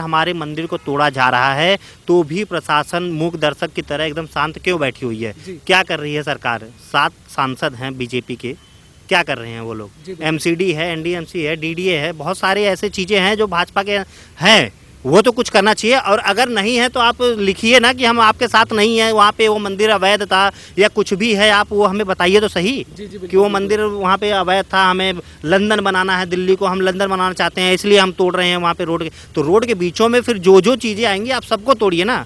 हमारे मंदिर को तोड़ा जा रहा है तो भी प्रशासन मूक दर्शक की तरह एकदम शांत क्यों बैठी हुई है? क्या कर रही है सरकार? 7 सांसद हैं बीजेपी के, क्या कर रहे हैं वो लोग? एमसीडी है, एनडीएमसी है, डीडीए है, बहुत सारे ऐसे चीज़ें हैं जो भाजपा के हैं, वो तो कुछ करना चाहिए। और अगर नहीं है तो आप लिखिए ना कि हम आपके साथ नहीं हैं, वहाँ पे वो मंदिर अवैध था या कुछ भी है, आप वो हमें बताइए तो सही कि वो मंदिर वहाँ पे अवैध था, हमें लंदन बनाना है, दिल्ली को हम लंदन बनाना चाहते हैं, इसलिए हम तोड़ रहे हैं वहाँ पे रोड के। तो रोड के बीचों में फिर जो जो चीज़ें आएंगी आप सबको तोड़िए ना,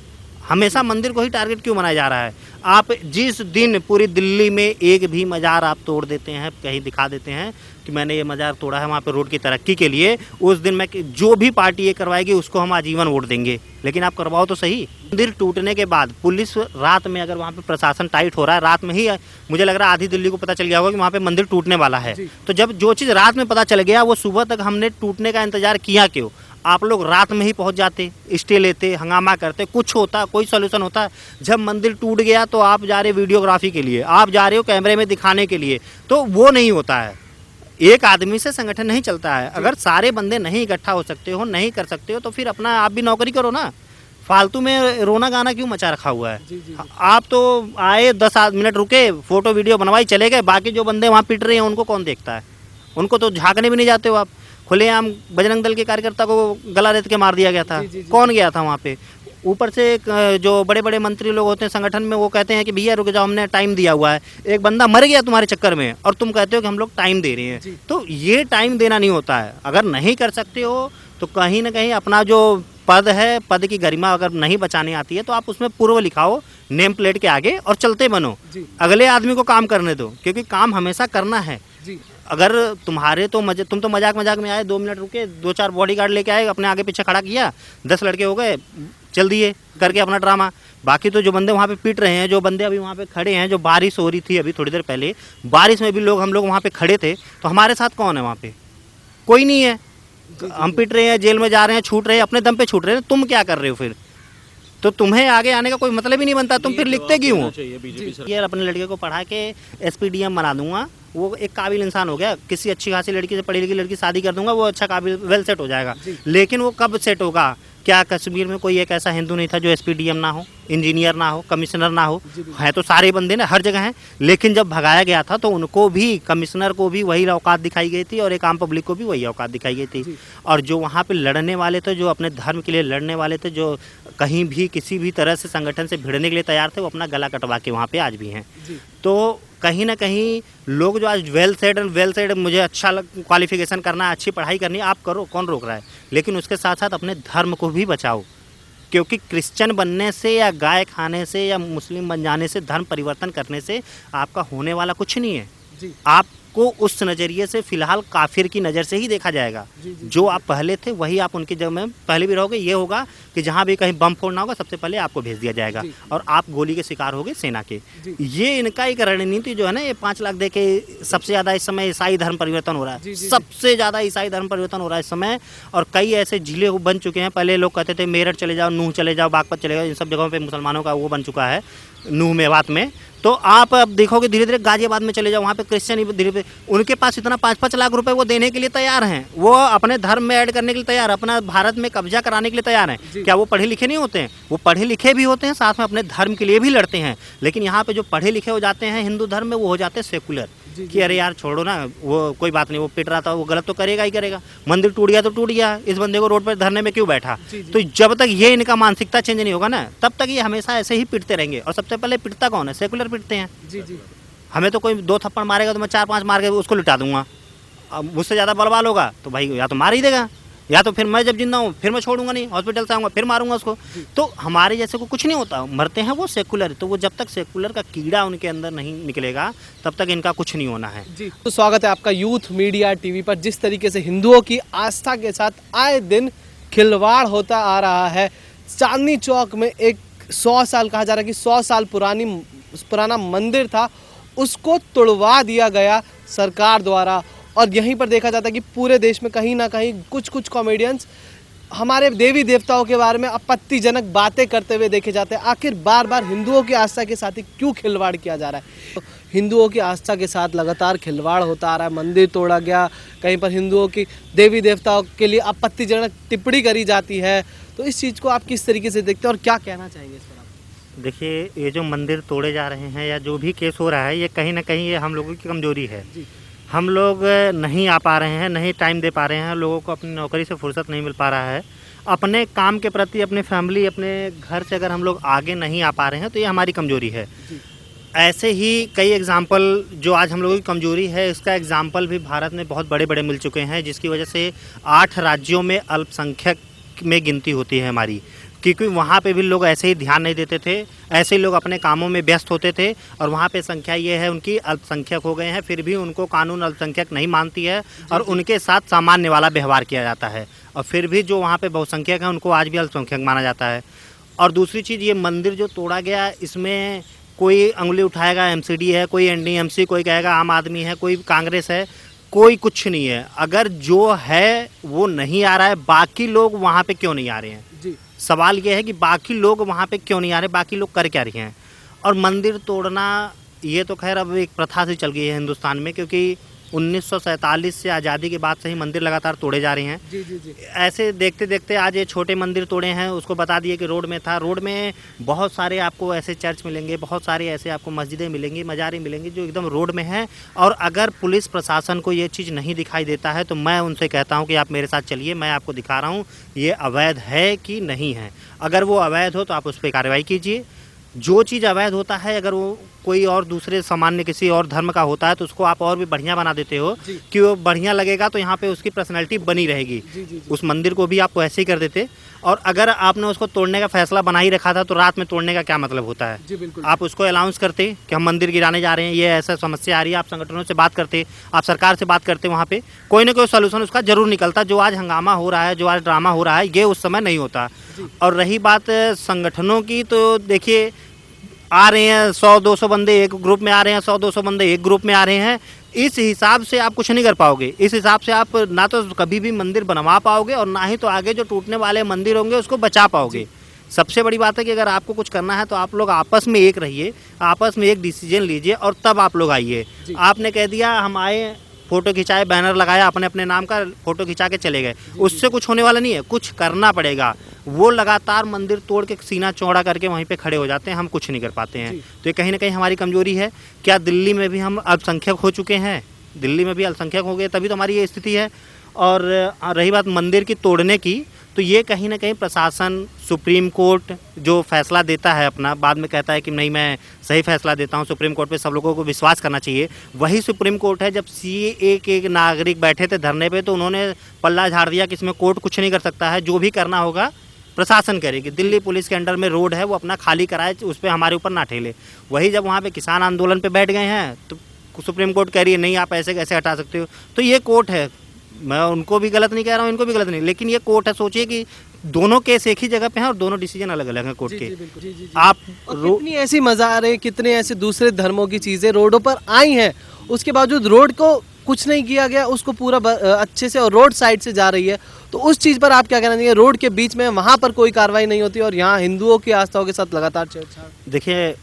हमेशा मंदिर को ही टारगेट क्यों बनाया जा रहा है? आप जिस दिन पूरी दिल्ली में एक भी मज़ार आप तोड़ देते हैं, कहीं दिखा देते हैं कि मैंने ये मज़ार तोड़ा है वहाँ पे रोड की तरक्की के लिए, उस दिन मैं जो भी पार्टी ये करवाएगी उसको हम आजीवन वोट देंगे। लेकिन आप करवाओ तो सही। मंदिर टूटने के बाद पुलिस रात में, अगर वहाँ पे प्रशासन टाइट हो रहा है, रात में ही मुझे लग रहा है आधी दिल्ली को पता चल गया होगा कि वहाँ पे मंदिर टूटने वाला है, तो जब जो चीज़ रात में पता चल गया वो सुबह तक हमने टूटने का इंतजार किया क्यों? आप लोग रात में ही पहुंच जाते, स्टे लेते, हंगामा करते, कुछ होता, कोई सोल्यूशन होता। जब मंदिर टूट गया तो आप जा रहे वीडियोग्राफी के लिए, आप जा रहे हो कैमरे में दिखाने के लिए, तो वो नहीं होता है। एक आदमी से संगठन नहीं चलता है। अगर सारे बंदे नहीं इकट्ठा हो सकते हो, नहीं कर सकते हो, तो फिर अपना आप भी नौकरी करो ना। फालतू में रोना गाना क्यों मचा रखा हुआ है? आप तो आए 10 मिनट रुके, फोटो वीडियो बनवाई, चले गए। बाकी जो बंदे वहाँ पिट रहे हैं उनको कौन देखता है? उनको तो झांकने भी नहीं जाते हो आप। खुलेआम बजरंग दल के कार्यकर्ता को गला रेत के मार दिया गया था। कौन गया था वहाँ पे? ऊपर से जो बड़े बड़े मंत्री लोग होते हैं संगठन में, वो कहते हैं कि भैया रुक जाओ, हमने टाइम दिया हुआ है। एक बंदा मर गया तुम्हारे चक्कर में और तुम कहते हो कि हम लोग टाइम दे रहे हैं। तो ये टाइम देना नहीं होता है। अगर नहीं कर सकते हो तो कहीं ना कहीं अपना जो पद है, पद की गरिमा अगर नहीं बचाने आती है तो आप उसमें पूर्व लिखाओ नेम प्लेट के आगे और चलते बनो। अगले आदमी को काम करने दो, क्योंकि काम हमेशा करना है। अगर तुम्हारे तो तुम तो मजाक में आए, 2 मिनट रुके, 2-4 बॉडीगार्ड लेके आए, अपने आगे पीछे खड़ा किया, 10 लड़के हो गए, चल दिए करके अपना ड्रामा। बाकी तो जो बंदे वहाँ पे पीट रहे हैं, जो बंदे अभी वहाँ पे खड़े हैं, जो बारिश हो रही थी अभी थोड़ी देर पहले, बारिश में भी हम लोग वहाँ पे खड़े थे, तो हमारे साथ कौन है वहाँ पे? कोई नहीं है। हम पीट रहे हैं, जेल में जा रहे हैं, छूट रहे हैं, अपने दम पे छूट रहे हैं, तुम क्या कर रहे हो फिर? तो तुम्हें आगे आने का कोई मतलब ही नहीं बनता, तुम फिर लिखते क्यों हो? ये अपने लड़के को पढ़ा के एसपीडीएम बना दूंगा, वो एक काबिल इंसान हो गया। किसी अच्छी खासी लड़की से, पढ़ी लिखी लड़की शादी कर दूंगा, वो अच्छा काबिल वेल सेट हो जाएगा। लेकिन वो कब सेट होगा? क्या कश्मीर में कोई एक ऐसा हिंदू नहीं था जो एसपीडीएम ना हो, इंजीनियर ना हो, कमिश्नर ना हो? है तो सारे बंदे ना, हर जगह हैं। लेकिन जब भगाया गया था तो उनको भी, कमिश्नर को भी वही औकात दिखाई गई थी और एक आम पब्लिक को भी वही औकात दिखाई गई थी। और जो वहाँ पे लड़ने वाले थे, जो अपने धर्म के लिए लड़ने वाले थे, जो कहीं भी किसी भी तरह से संगठन से भिड़ने के लिए तैयार थे, वो अपना गला कटवा के वहाँ पे आज भी हैं। तो कहीं ना कहीं लोग जो आज वेल सेड, मुझे अच्छा क्वालिफिकेशन करना है, अच्छी पढ़ाई करनी है, आप करो, कौन रोक रहा है? लेकिन उसके साथ साथ अपने धर्म को भी बचाओ, क्योंकि क्रिश्चियन बनने से या गाय खाने से या मुस्लिम बन जाने से, धर्म परिवर्तन करने से आपका होने वाला कुछ नहीं है। आपको उस नज़रिए से फिलहाल काफिर की नज़र से ही देखा जाएगा। जो आप पहले थे वही आप उनकी जगह में पहले भी रहोगे। ये होगा कि जहाँ भी कहीं बम फोड़ना होगा सबसे पहले आपको भेज दिया जाएगा और आप गोली के शिकार होगे सेना के। ये इनका एक रणनीति जो है ना, ये 5 लाख दे के सबसे ज़्यादा इस समय ईसाई धर्म परिवर्तन हो रहा है। सबसे ज़्यादा ईसाई धर्म परिवर्तन हो रहा है इस समय। और कई ऐसे जिले बन चुके हैं। पहले लोग कहते थे मेरठ चले जाओ, नूह चले जाओ, बागपत चले जाओ, इन सब जगहों पर मुसलमानों का वो बन चुका है, नूह मेवात में। तो आप अब देखोगे धीरे धीरे गाजियाबाद में चले जाओ, वहाँ पे क्रिश्चियन ही धीरे धीरे, उनके पास इतना 5-5 लाख रुपए वो देने के लिए तैयार हैं। वो अपने धर्म में ऐड करने के लिए तैयार, अपना भारत में कब्जा कराने के लिए तैयार हैं। क्या वो पढ़े लिखे नहीं होते हैं? वो पढ़े लिखे भी होते हैं, साथ में अपने धर्म के लिए भी लड़ते हैं। लेकिन यहाँ पे जो पढ़े लिखे हो जाते हैं हिंदू धर्म में, वो हो जाते हैं सेकुलर, कि अरे यार छोड़ो ना, वो कोई बात नहीं, वो पिट रहा था, वो गलत तो करेगा ही करेगा, मंदिर टूट गया तो टूट गया, इस बंदे को रोड पर धरने में क्यों बैठा? तो जब तक ये इनका मानसिकता चेंज नहीं होगा ना, तब तक ये हमेशा ऐसे ही पिटते रहेंगे। और सबसे पहले पिटता कौन है? सेकुलर पिटते हैं। हमें तो कोई 2 थप्पड़ मारेगा तो मैं 4-5 मार के उसको लिटा दूंगा। अब मुझसे ज़्यादा बलवाल होगा तो भाई या तो मार ही देगा, या तो फिर मैं जब जिंदा हूँ फिर मैं छोड़ूंगा नहीं, हॉस्पिटल से आऊँगा फिर मारूंगा उसको। तो हमारे जैसे को कुछ नहीं होता, मरते हैं वो सेकुलर। तो वो जब तक सेकुलर का कीड़ा उनके अंदर नहीं निकलेगा तब तक इनका कुछ नहीं होना है। तो स्वागत है आपका यूथ मीडिया टीवी पर। जिस तरीके से हिंदुओं की आस्था के साथ आए दिन खिलवाड़ होता आ रहा है, चांदनी चौक में एक 100 साल, कहा जा रहा है कि 100 साल पुराना मंदिर था, उसको तोड़वा दिया गया सरकार द्वारा। और यहीं पर देखा जाता है कि पूरे देश में कहीं ना कहीं कुछ कॉमेडियंस हमारे देवी देवताओं के बारे में आपत्तिजनक बातें करते हुए देखे जाते हैं। आखिर बार बार हिंदुओं की आस्था के साथ ही क्यों खिलवाड़ किया जा रहा है? हिंदुओं की आस्था के साथ लगातार खिलवाड़ होता आ रहा है। मंदिर तोड़ा गया, कहीं पर हिंदुओं की देवी देवताओं के लिए आपत्तिजनक टिप्पणी करी जाती है। तो इस चीज़ को आप किस तरीके से देखते हैं और क्या कहना चाहेंगे इस पर आप? देखिए, ये जो मंदिर तोड़े जा रहे हैं या जो भी केस हो रहा है, ये कहीं ना कहीं ये हम लोगों की कमजोरी है। हम लोग नहीं आ पा रहे हैं, नहीं टाइम दे पा रहे हैं, लोगों को अपनी नौकरी से फुर्सत नहीं मिल पा रहा है। अपने काम के प्रति, अपने फैमिली, अपने घर से अगर हम लोग आगे नहीं आ पा रहे हैं तो ये हमारी कमजोरी है। ऐसे ही कई एग्जाम्पल जो आज हम लोगों की कमजोरी है, इसका एग्जाम्पल भी भारत में बहुत बड़े बड़े मिल चुके हैं, जिसकी वजह से 8 राज्यों में अल्पसंख्यक में गिनती होती है हमारी, क्योंकि वहाँ पे भी लोग ऐसे ही ध्यान नहीं देते थे, ऐसे ही लोग अपने कामों में व्यस्त होते थे। और वहाँ पे संख्या ये है उनकी, अल्पसंख्यक हो गए हैं, फिर भी उनको कानून अल्पसंख्यक नहीं मानती है और उनके साथ सामान्य वाला व्यवहार किया जाता है। और फिर भी जो वहाँ पे बहुसंख्यक हैं उनको आज भी अल्पसंख्यक माना जाता है। और दूसरी चीज़, ये मंदिर जो तोड़ा गया, इसमें कोई उंगली उठाएगा एमसीडी है, कोई एनडीएमसी, कोई कहेगा आम आदमी है, कोई कांग्रेस है, कोई कुछ नहीं है। अगर जो है वो नहीं आ रहा है, बाकी लोग वहाँ पे क्यों नहीं आ रहे हैं? जी, सवाल ये है कि बाकी लोग वहाँ पे क्यों नहीं आ रहे, बाकी लोग कर क्या रहे हैं? और मंदिर तोड़ना ये तो खैर अब एक प्रथा से चल गई है हिंदुस्तान में, क्योंकि 1947 से आज़ादी के बाद से ही मंदिर लगातार तोड़े जा रहे हैं। जी जी जी। ऐसे देखते देखते आज ये छोटे मंदिर तोड़े हैं, उसको बता दिए कि रोड में था। रोड में बहुत सारे आपको ऐसे चर्च मिलेंगे, बहुत सारे ऐसे आपको मस्जिदें मिलेंगी, मज़ारें मिलेंगी जो एकदम रोड में हैं। और अगर पुलिस प्रशासन को ये चीज़ नहीं दिखाई देता है तो मैं उनसे कहता हूँ कि आप मेरे साथ चलिए, मैं आपको दिखा रहा हूँ ये अवैध है कि नहीं है। अगर वो अवैध हो तो आप उस पर कार्रवाई कीजिए। जो चीज़ अवैध होता है, अगर वो कोई और दूसरे सामान्य किसी और धर्म का होता है तो उसको आप और भी बढ़िया बना देते हो कि वो बढ़िया लगेगा, तो यहाँ पे उसकी पर्सनैलिटी बनी रहेगी। उस मंदिर को भी आप ऐसे ही कर देते। और अगर आपने उसको तोड़ने का फैसला बना ही रखा था तो रात में तोड़ने का क्या मतलब होता है? जी बिल्कुल। आप उसको अनाउंस करते कि हम मंदिर गिराने जा रहे हैं, ये ऐसा समस्या आ रही है, आप संगठनों से बात करते, आप सरकार से बात करते, वहाँ पे कोई ना कोई सोल्यूशन उसका जरूर निकलता। जो आज हंगामा हो रहा है, जो आज ड्रामा हो रहा है, ये उस समय नहीं होता। और रही बात संगठनों की, तो देखिए, आ रहे हैं 100-200 बंदे एक ग्रुप में आ रहे हैं, 100-200 बंदे एक ग्रुप में आ रहे हैं। इस हिसाब से आप कुछ नहीं कर पाओगे। इस हिसाब से आप ना तो कभी भी मंदिर बनवा पाओगे और ना ही तो आगे जो टूटने वाले मंदिर होंगे उसको बचा पाओगे। सबसे बड़ी बात है कि अगर आपको कुछ करना है तो आप लोग आपस में एक रहिए, आपस में एक डिसीजन लीजिए और तब आप लोग आइए। आपने कह दिया हम आए, फोटो खिंचाए, बैनर लगाया, अपने अपने नाम का फोटो खिंचा के चले गए, उससे कुछ होने वाला नहीं है। कुछ करना पड़ेगा। वो लगातार मंदिर तोड़ के सीना चौड़ा करके वहीं पे खड़े हो जाते हैं, हम कुछ नहीं कर पाते हैं। तो ये कहीं ना कहीं हमारी कमजोरी है। क्या दिल्ली में भी हम अल्पसंख्यक हो चुके हैं? दिल्ली में भी अल्पसंख्यक हो गए, तभी तो हमारी ये स्थिति है। और रही बात मंदिर की तोड़ने की, तो ये कहीं ना कहीं प्रशासन, सुप्रीम कोर्ट जो फैसला देता है अपना, बाद में कहता है कि नहीं मैं सही फैसला देता हूँ, सुप्रीम कोर्ट पे सब लोगों को विश्वास करना चाहिए। वही सुप्रीम कोर्ट है, जब सीएए के नागरिक बैठे थे धरने पे तो उन्होंने पल्ला झाड़ दिया कि इसमें कोर्ट कुछ नहीं कर सकता है, जो भी करना होगा प्रशासन करेगी। दिल्ली पुलिस के अंडर में रोड है, वो अपना खाली कराए, उस पर हमारे ऊपर ना ठेले। वही जब वहाँ पे किसान आंदोलन पे बैठ गए हैं तो सुप्रीम कोर्ट कह रही है नहीं आप ऐसे कैसे हटा सकते हो। तो ये कोर्ट है, मैं उनको भी गलत नहीं कह रहा हूँ, इनको भी गलत नहीं, लेकिन ये कोर्ट है। सोचिए कि दोनों केस एक ही जगह पे हैं और दोनों डिसीजन अलग अलग हैं कोर्ट के। आप कितनी ऐसी मज़ारें, कितने ऐसे दूसरे धर्मों की चीज़ें रोडों पर आई हैं, उसके बावजूद रोड को कुछ नहीं किया गया, उसको पूरा अच्छे से और रोड साइड से जा रही है। तो उस चीज़ पर आप क्या कहना चाहिए? रोड के बीच में वहाँ पर कोई कार्रवाई नहीं होती और यहाँ हिंदुओं की आस्थाओं के साथ लगातार छेड़छाड़। देखिए,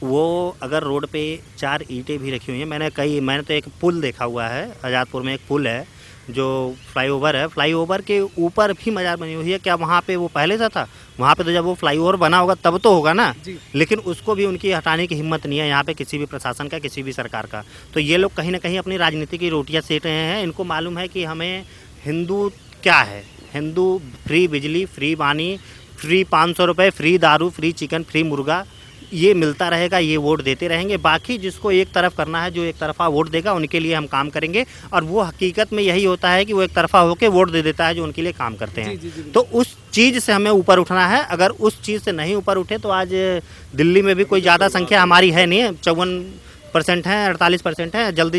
वो अगर रोड पे 4 ईंटें भी रखी हुई हैं, मैंने तो एक पुल देखा हुआ है, आज़ादपुर में एक पुल है जो फ्लाईओवर है, फ्लाईओवर के ऊपर भी मजार बनी हुई है। क्या वहाँ पे वो पहले से था? वहाँ पे तो जब वो फ्लाईओवर बना होगा तब तो होगा ना, लेकिन उसको भी उनकी हटाने की हिम्मत नहीं है यहाँ पे किसी भी प्रशासन का, किसी भी सरकार का। तो ये लोग कहीं ना कहीं अपनी राजनीति की रोटियाँ सेक रहे हैं। इनको मालूम है कि हमें हिंदू क्या है। हिंदू फ्री बिजली, फ्री पानी, फ्री 500 रुपये, फ्री दारू, फ्री चिकन, फ्री मुर्गा, ये मिलता रहेगा, ये वोट देते रहेंगे। बाकी जिसको एक तरफ करना है, जो एक तरफा वोट देगा, उनके लिए हम काम करेंगे। और वो हकीकत में यही होता है कि वो एक तरफा होकर वोट दे देता है जो उनके लिए काम करते हैं। तो उस चीज़ से हमें ऊपर उठना है। अगर उस चीज़ से नहीं ऊपर उठे तो आज दिल्ली में भी कोई ज़्यादा संख्या हमारी है नहीं, परसेंट हैं, 48% हैं, जल्द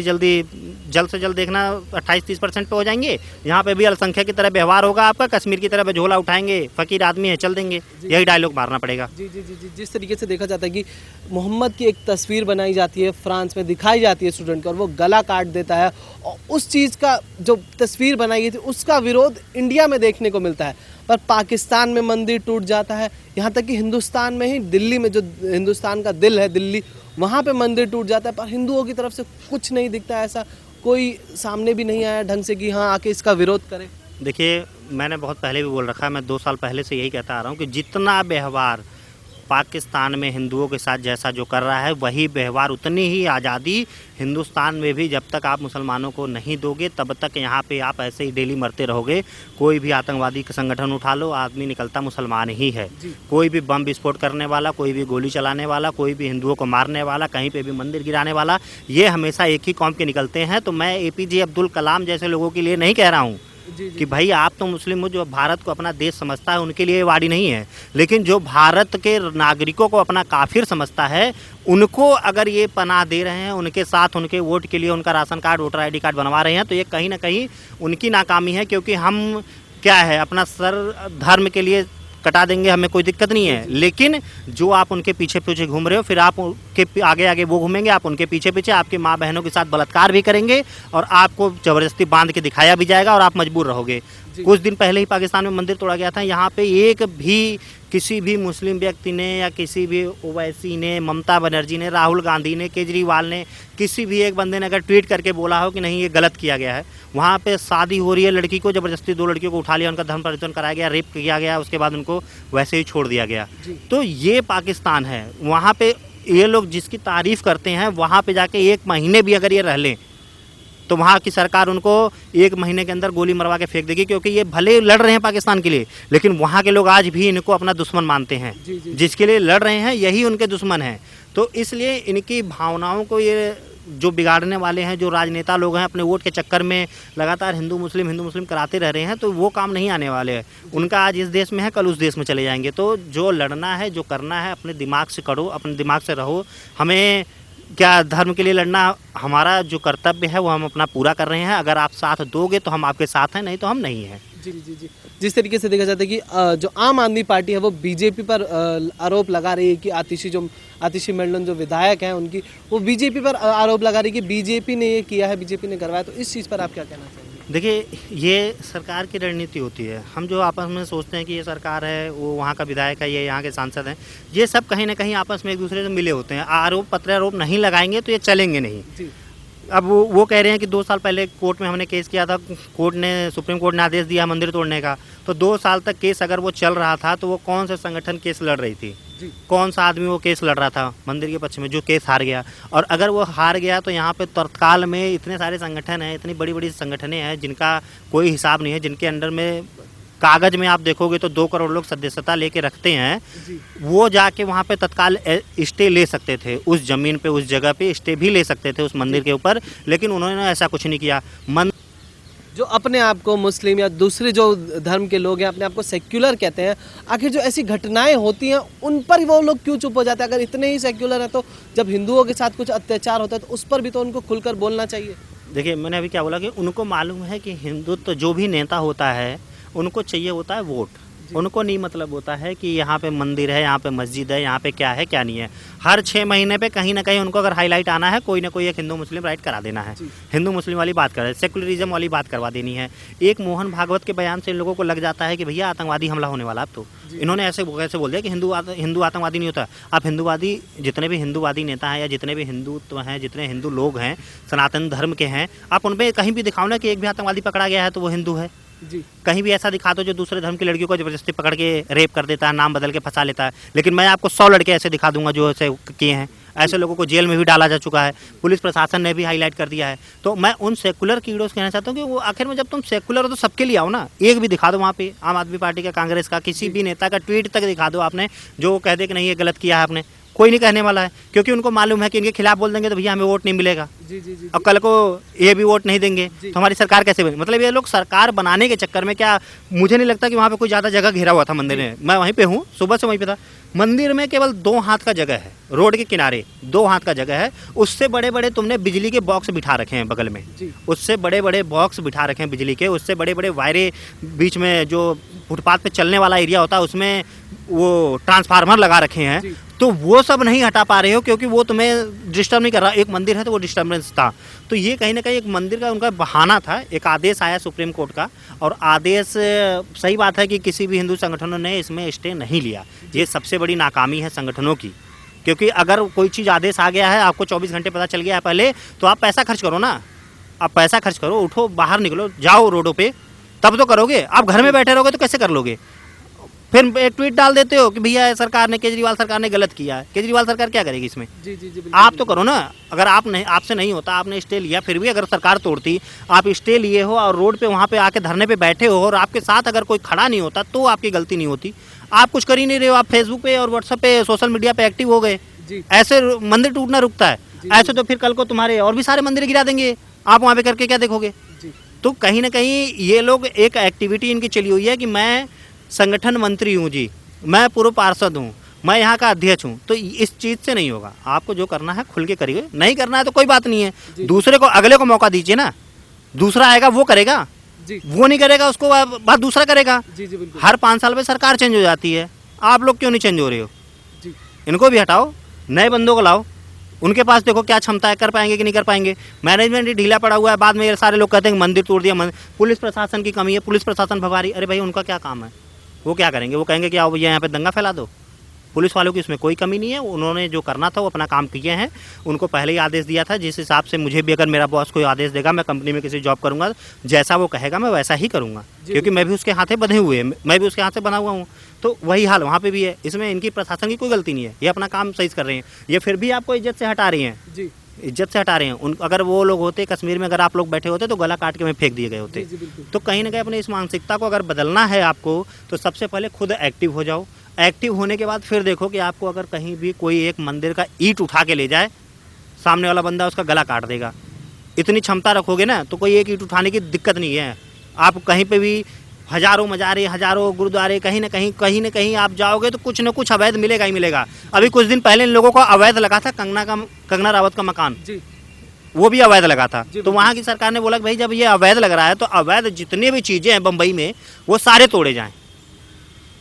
से जल्द देखना 28-30% पे हो जाएंगे। यहाँ पे भी अल्पसंख्यक की तरह व्यवहार होगा आपका, कश्मीर की तरह झोला उठाएंगे, फकीर आदमी है चल देंगे, यही डायलॉग मारना पड़ेगा। जी जी जी जी जिस तरीके से देखा जाता है कि मोहम्मद की एक तस्वीर बनाई जाती है, फ्रांस में दिखाई जाती है स्टूडेंट को, और वो गला काट देता है, और उस चीज़ का जो तस्वीर बनाई गई थी उसका विरोध इंडिया में देखने को मिलता है। पर पाकिस्तान में मंदिर टूट जाता है, यहाँ तक कि हिंदुस्तान में ही दिल्ली में, जो हिंदुस्तान का दिल है दिल्ली, वहाँ पे मंदिर टूट जाता है, पर हिंदुओं की तरफ से कुछ नहीं दिखता, ऐसा कोई सामने भी नहीं आया ढंग से कि हाँ आके इसका विरोध करें। देखिए, मैंने बहुत पहले भी बोल रखा है, मैं 2 साल पहले से यही कहता आ रहा हूँ कि जितना व्यवहार पाकिस्तान में हिंदुओं के साथ जैसा जो कर रहा है, वही व्यवहार, उतनी ही आज़ादी हिंदुस्तान में भी जब तक आप मुसलमानों को नहीं दोगे तब तक यहाँ पे आप ऐसे ही डेली मरते रहोगे। कोई भी आतंकवादी का संगठन उठा लो, आदमी निकलता मुसलमान ही है। कोई भी बम विस्फोट करने वाला, कोई भी गोली चलाने वाला, कोई भी हिंदुओं को मारने वाला, कहीं पे भी मंदिर गिराने वाला, ये हमेशा एक ही कौम के निकलते हैं। तो मैं APJ अब्दुल कलाम जैसे लोगों के लिए नहीं कह रहा हूँ कि भाई आप तो मुस्लिम हो, जो भारत को अपना देश समझता है उनके लिए ये वाड़ी नहीं है, लेकिन जो भारत के नागरिकों को अपना काफिर समझता है, उनको अगर ये पनाह दे रहे हैं, उनके साथ उनके वोट के लिए उनका ration card, voter ID card बनवा रहे हैं, तो ये कहीं ना कहीं उनकी नाकामी है। क्योंकि हम क्या है, अपना सर धर्म के लिए कटा देंगे, हमें कोई दिक्कत नहीं है, लेकिन जो आप उनके पीछे पीछे घूम रहे हो, फिर आप उनके आगे आगे वो घूमेंगे, आप उनके पीछे पीछे, आपकी माँ बहनों के साथ बलात्कार भी करेंगे और आपको ज़बरदस्ती बांध के दिखाया भी जाएगा और आप मजबूर रहोगे। कुछ दिन पहले ही पाकिस्तान में मंदिर तोड़ा गया था, यहाँ पे एक भी किसी भी मुस्लिम व्यक्ति ने या किसी भी ओवैसी ने, ममता बनर्जी ने, राहुल गांधी ने, केजरीवाल ने, किसी भी एक बंदे ने अगर ट्वीट करके बोला हो कि नहीं ये गलत किया गया है, वहाँ पे शादी हो रही है, लड़की को ज़बरदस्ती 2 लड़कियों को उठा लिया, उनका धर्म परिवर्तन कराया गया, रेप किया गया, उसके बाद उनको वैसे ही छोड़ दिया गया। तो ये पाकिस्तान है। वहाँ पे ये लोग जिसकी तारीफ़ करते हैं, वहाँ पे जाके 1 महीने भी अगर ये रह लें तो वहाँ की सरकार उनको 1 महीने के अंदर गोली मरवा के फेंक देगी। क्योंकि ये भले लड़ रहे हैं पाकिस्तान के लिए, लेकिन वहाँ के लोग आज भी इनको अपना दुश्मन मानते हैं। जिसके लिए लड़ रहे हैं यही उनके दुश्मन हैं। तो इसलिए इनकी भावनाओं को ये जो बिगाड़ने वाले हैं, जो राजनेता लोग हैं, अपने वोट के चक्कर में लगातार हिंदू मुस्लिम कराते रह रहे हैं, तो वो काम नहीं आने वाले हैं। उनका आज इस देश में है, कल उस देश में चले जाएंगे। तो जो लड़ना है, जो करना है, अपने दिमाग से करो, अपने दिमाग से रहो। हमें क्या धर्म के लिए लड़ना हमारा जो कर्तव्य है वो हम अपना पूरा कर रहे हैं। अगर आप साथ दोगे तो हम आपके साथ हैं, नहीं तो हम नहीं हैं। जी जी जी जिस तरीके से देखा जाता है कि जो आम आदमी पार्टी है वो बीजेपी पर आरोप लगा रही है कि आतिशी मंडल जो विधायक हैं उनकी, वो बीजेपी पर आरोप लगा रही है कि बीजेपी ने ये किया है, बीजेपी ने करवाया। तो इस चीज़ पर आप क्या कहना चाहेंगे? देखिए, ये सरकार की रणनीति होती है। हम जो आपस में सोचते हैं कि ये सरकार है, वो वहाँ का विधायक है, ये यहाँ के सांसद हैं, ये सब कहीं ना कहीं आपस में एक दूसरे से मिले होते हैं। प्रत्यारोप नहीं लगाएंगे तो ये चलेंगे नहीं। अब वो कह रहे हैं कि 2 साल पहले कोर्ट में हमने केस किया था, सुप्रीम कोर्ट ने आदेश दिया मंदिर तोड़ने का, तो 2 साल तक केस अगर वो चल रहा था तो वो कौन से संगठन केस लड़ रही थी, कौन सा आदमी वो केस लड़ रहा था मंदिर के पक्ष में, जो केस हार गया। और अगर वो हार गया तो यहाँ पे तत्काल में इतने सारे संगठन हैं, इतनी बड़ी बड़ी संगठनें हैं जिनका कोई हिसाब नहीं है, जिनके अंडर में कागज में आप देखोगे तो 2 करोड़ लोग सदस्यता लेके रखते हैं। वो जाके वहाँ पे तत्काल स्टे ले सकते थे, उस ज़मीन पे, उस जगह पे स्टे भी ले सकते थे उस मंदिर के ऊपर, लेकिन उन्होंने ऐसा कुछ नहीं किया। जो अपने आप को मुस्लिम या दूसरे जो धर्म के लोग हैं अपने आप को सेक्युलर कहते हैं, आखिर जो ऐसी घटनाएं होती हैं उन पर वो लोग क्यों चुप हो जाते हैं? अगर इतने ही सेक्युलर है तो जब हिंदुओं के साथ कुछ अत्याचार होता है तो उस पर भी तो उनको खुलकर बोलना चाहिए। देखिए, मैंने अभी क्या बोला कि उनको मालूम है कि हिंदुत्व जो भी नेता होता है उनको चाहिए होता है वोट। उनको नहीं मतलब होता है कि यहाँ पे मंदिर है, यहाँ पे मस्जिद है, यहाँ पे क्या है क्या नहीं है। हर 6 महीने पे कहीं ना कहीं उनको अगर हाईलाइट आना है, कोई ना कोई एक हिंदू मुस्लिम राइट करा देना है, हिंदू मुस्लिम वाली बात कर, सेकुलरिज्म वाली बात करवा देनी है। एक मोहन भागवत के बयान से इन लोगों को लग जाता है कि भैया आतंकवादी हमला होने वाला। अब तो इन्होंने ऐसे बोल दिया कि हिंदू आतंकवादी नहीं होता। आप हिंदूवादी, जितने भी हिंदूवादी नेता हैं या जितने भी हिंदुत्व हैं, जितने हिंदू लोग हैं, सनातन धर्म के हैं, आप उन पर कहीं भी दिखाओ ना कि एक भी आतंकवादी पकड़ा गया है तो वो हिंदू है। कहीं भी ऐसा दिखा दो जो दूसरे धर्म की लड़कियों को जबरदस्ती पकड़ के रेप कर देता है, नाम बदल के फंसा लेता है। लेकिन मैं आपको 100 लड़के ऐसे दिखा दूंगा जो ऐसे किए हैं। ऐसे लोगों को जेल में भी डाला जा चुका है, पुलिस प्रशासन ने भी हाईलाइट कर दिया है। तो मैं उन सेकुलर कीड़ों से कहना चाहता हूँ कि वो आखिर में जब तुम सेकुलर हो तो सबके लिए आओ ना। एक भी दिखा दो वहाँ पे, आम आदमी पार्टी का, कांग्रेस का, किसी भी नेता का ट्वीट तक दिखा दो आपने जो कह दे कि नहीं ये गलत किया है आपने। कोई नहीं कहने वाला है, क्योंकि उनको मालूम है कि इनके खिलाफ बोल देंगे तो भैया हमें वोट नहीं मिलेगा। जी जी जी अब कल को ये भी वोट नहीं देंगे जी। तो हमारी सरकार कैसे बने? मतलब ये लोग सरकार बनाने के चक्कर में, क्या मुझे नहीं लगता कि वहाँ पे कोई ज़्यादा जगह घेरा हुआ था मंदिर में। मैं वहीं पे हूँ, सुबह से वहीं पे था। मंदिर में केवल 2 हाथ का जगह है, रोड के किनारे 2 हाथ का जगह है। उससे बड़े बड़े तुमने बिजली के बॉक्स बिठा रखे हैं बगल में, जी उससे बड़े बड़े बॉक्स बिठा रखे हैं बिजली के, उससे बड़े बड़े वायरें, बीच में जो फुटपाथ पे चलने वाला एरिया होता है उसमें वो ट्रांसफार्मर लगा रखे हैं। जी। तो वो सब नहीं हटा पा रहे हो क्योंकि वो तुम्हें डिस्टर्ब नहीं कर रहा। एक मंदिर है तो वो डिस्टर्बेंस था। तो ये कहीं ना कहीं एक मंदिर का उनका बहाना था। एक आदेश आया सुप्रीम कोर्ट का, और आदेश सही बात है कि किसी भी हिंदू संगठनों ने इसमें स्टे नहीं लिया। ये सबसे बड़ी नाकामी है संगठनों की, क्योंकि अगर कोई चीज़ आदेश आ गया है, आपको 24 घंटे पता चल गया है पहले, तो आप पैसा खर्च करो ना। आप पैसा खर्च करो, उठो, बाहर निकलो, जाओ रोडों पे, तब तो करोगे। आप घर में बैठे रहोगे तो कैसे कर लोगे? फिर एक ट्वीट डाल देते हो कि भैया सरकार ने, केजरीवाल सरकार ने गलत किया है। केजरीवाल सरकार क्या करेगी इसमें? जी जी जी आप तो करो ना। अगर आप नहीं, आपसे नहीं होता, आपने स्टे लिया, फिर भी अगर सरकार तोड़ती, आप स्टे लिए हो और रोड पे वहाँ पे आके धरने पे बैठे हो और आपके साथ अगर कोई खड़ा नहीं होता तो आपकी गलती नहीं होती। आप कुछ कर ही नहीं रहे हो, आप फेसबुक पे और व्हाट्सएप पे, सोशल मीडिया पे एक्टिव हो गए। जी ऐसे मंदिर टूटना रुकता है? ऐसे तो फिर कल को तुम्हारे और भी सारे मंदिर गिरा देंगे, आप वहाँ पे करके क्या देखोगे? जी तो कहीं ना कहीं ये लोग, एक एक्टिविटी इनकी चली हुई है कि मैं संगठन मंत्री हूँ जी, मैं पूर्व पार्षद हूँ, मैं यहाँ का अध्यक्ष हूँ। तो इस चीज़ से नहीं होगा। आपको जो करना है खुल के करिए, नहीं करना है तो कोई बात नहीं है, दूसरे को, अगले को मौका दीजिए ना। दूसरा आएगा वो करेगा, जी वो नहीं करेगा उसको बात दूसरा करेगा। जी जी बिल्कुल हर 5 साल में सरकार चेंज हो जाती है, आप लोग क्यों नहीं चेंज हो रहे हो? जी इनको भी हटाओ, नए बंदों को लाओ, उनके पास देखो क्या क्षमता है, कर पाएंगे कि नहीं कर पाएंगे। मैनेजमेंट ही ढीला पड़ा हुआ है। बाद में ये सारे लोग कहते हैं कि मंदिर तोड़ दिया, पुलिस प्रशासन की कमी है, पुलिस प्रशासन भगा रही। अरे भाई, उनका क्या काम है? वो क्या करेंगे? वो कहेंगे कि आओ भैया यहाँ पे दंगा फैला दो। पुलिस वालों की इसमें कोई कमी नहीं है, उन्होंने जो करना था वो अपना काम किए हैं। उनको पहले ही आदेश दिया था, जिस हिसाब से मुझे भी अगर मेरा बॉस कोई आदेश देगा, मैं कंपनी में किसी जॉब करूंगा, जैसा वो कहेगा मैं वैसा ही करूंगा, क्योंकि मैं भी उसके हाथे बंधे हुए हैं, मैं भी उसके हाथ से बंधा हुआ हूँ। तो वही हाल वहाँ पे भी है। इसमें इनकी प्रशासन की कोई गलती नहीं है, ये अपना काम सही कर रहे हैं। ये फिर भी आपको इज्जत से हटा रही हैं, जी इज्जत से हटा रहे हैं। अगर वो लोग होते कश्मीर में, अगर आप लोग बैठे होते तो गला काट के में फेंक दिए गए होते। जी बिल्कुल तो कहीं ना कहीं अपने इस मानसिकता को अगर बदलना है आपको, तो सबसे पहले खुद एक्टिव हो जाओ। एक्टिव होने के बाद फिर देखो कि आपको अगर कहीं भी कोई एक मंदिर का ईंट उठा के ले जाए, सामने वाला बंदा उसका गला काट देगा। इतनी क्षमता रखोगे ना तो कोई एक ईंट उठाने की दिक्कत नहीं है। आप कहीं पे भी हजारों मजारे, हजारों गुरुद्वारे, कहीं ना कहीं आप जाओगे तो कुछ ना कुछ अवैध मिलेगा ही मिलेगा। अभी कुछ दिन पहले इन लोगों को अवैध लगा था कंगना रावत का मकान, जी वो भी अवैध लगा था। जी, तो वहाँ की सरकार ने बोला कि भाई जब ये अवैध लग रहा है तो अवैध जितने भी चीज़ें हैं बम्बई में वो सारे तोड़े जाएं।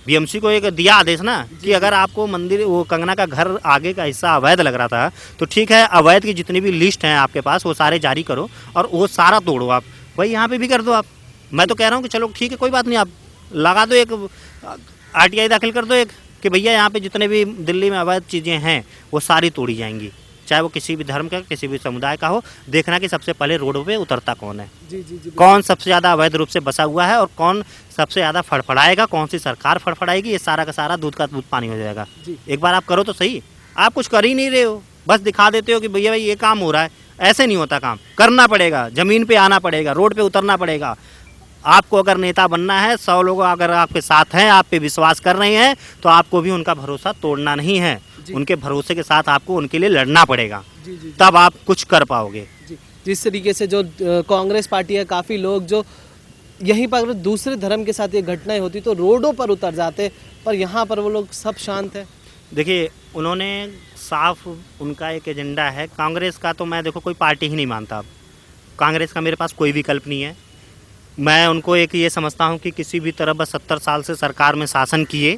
बीएमसी को एक दिया आदेश ना कि अगर आपको मंदिर, वो कंगना का घर आगे का हिस्सा अवैध लग रहा था तो ठीक है, अवैध की जितनी भी लिस्ट हैं आपके पास वो सारे जारी करो और वो सारा तोड़ो। आप भाई यहाँ पे भी कर दो। आप, मैं तो कह रहा हूँ कि चलो ठीक है, कोई बात नहीं, आप लगा दो, एक RTI दाखिल कर दो एक, कि भैया यहाँ पे जितने भी दिल्ली में अवैध चीज़ें हैं वो सारी तोड़ी जाएंगी, चाहे वो किसी भी धर्म का, किसी भी समुदाय का हो। देखना कि सबसे पहले रोड पे उतरता कौन है, जी जी जी कौन सबसे ज़्यादा अवैध रूप से बसा हुआ है और कौन सबसे ज़्यादा फड़फड़ाएगा, कौन सी सरकार फड़फड़ाएगी। ये सारा का सारा दूध का दूध पानी हो जाएगा। जी एक बार आप करो तो सही। आप कुछ कर ही नहीं रहे हो, बस दिखा देते हो कि भैया भाई ये काम हो रहा है। ऐसे नहीं होता काम, करना पड़ेगा, ज़मीन पे आना पड़ेगा, रोड पे उतरना पड़ेगा। आपको अगर नेता बनना है, 100 लोग अगर आपके साथ हैं, आप पे विश्वास कर रहे हैं, तो आपको भी उनका भरोसा तोड़ना नहीं है। उनके भरोसे के साथ आपको उनके लिए लड़ना पड़ेगा, जी जी तब आप कुछ कर पाओगे। जी। जिस तरीके से जो कांग्रेस पार्टी है, काफ़ी लोग जो यहीं पर दूसरे धर्म के साथ ये घटनाएं होती तो रोडों पर उतर जाते, पर यहाँ पर वो लोग सब शांत है। देखिए, उन्होंने साफ, उनका एक एजेंडा है। कांग्रेस का तो मैं देखो कोई पार्टी ही नहीं मानता। कांग्रेस का मेरे पास कोई विकल्प नहीं है। मैं उनको एक ये समझता हूँ कि किसी भी तरह बस 70 साल से सरकार में शासन किए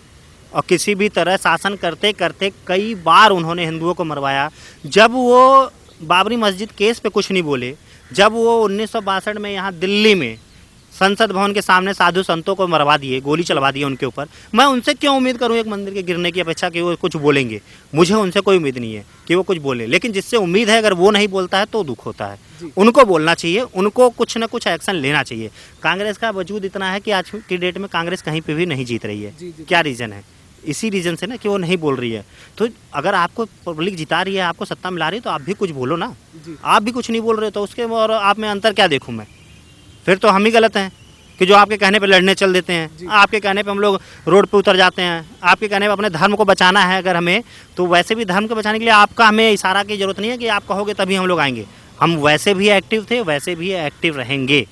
और किसी भी तरह शासन करते करते कई बार उन्होंने हिंदुओं को मरवाया। जब वो बाबरी मस्जिद केस पे कुछ नहीं बोले, जब वो 1962 में यहाँ दिल्ली में संसद भवन के सामने साधु संतों को मरवा दिए, गोली चलवा दी उनके ऊपर, मैं उनसे क्यों उम्मीद करूं एक मंदिर के गिरने की अपेक्षा कि वो कुछ बोलेंगे। मुझे उनसे कोई उम्मीद नहीं है कि वो कुछ बोले, लेकिन जिससे उम्मीद है अगर वो नहीं बोलता है तो दुख होता है। उनको बोलना चाहिए, उनको कुछ ना कुछ एक्शन लेना चाहिए। कांग्रेस का वजूद इतना है कि आज की डेट में कांग्रेस कहीं पर भी नहीं जीत रही है। क्या रीज़न है? इसी रीज़न से ना कि वो नहीं बोल रही है। तो अगर आपको पब्लिक जिता रही है, आपको सत्ता मिला रही है, तो आप भी कुछ बोलो ना। आप भी कुछ नहीं बोल रहे तो उसके और आप में अंतर क्या देखूं मैं? फिर तो हम ही गलत हैं। कि जो आपके कहने पे लड़ने चल देते हैं, आपके कहने पे हम लोग रोड पे उतर जाते हैं, आपके कहने पे अपने धर्म को बचाना है अगर हमें, तो वैसे भी धर्म को बचाने के लिए आपका हमें इशारा की जरूरत नहीं है कि आप कहोगे तभी हम लोग आएंगे। हम वैसे भी एक्टिव थे, वैसे भी एक्टिव रहेंगे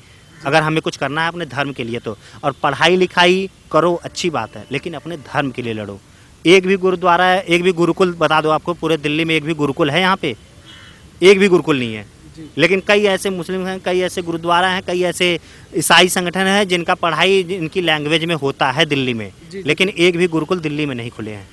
अगर हमें कुछ करना है अपने धर्म के लिए तो। और पढ़ाई लिखाई करो अच्छी बात है, लेकिन अपने धर्म के लिए लड़ो। एक भी गुरुद्वारा है, एक भी गुरुकुल बता दो आपको पूरे दिल्ली में, एक भी गुरुकुल है यहाँ पे? एक भी गुरुकुल नहीं है। लेकिन कई ऐसे मुस्लिम हैं, कई ऐसे गुरुद्वारा हैं, कई ऐसे ईसाई संगठन हैं जिनका पढ़ाई इनकी लैंग्वेज में होता है दिल्ली में, लेकिन एक भी गुरुकुल दिल्ली में नहीं खुले हैं।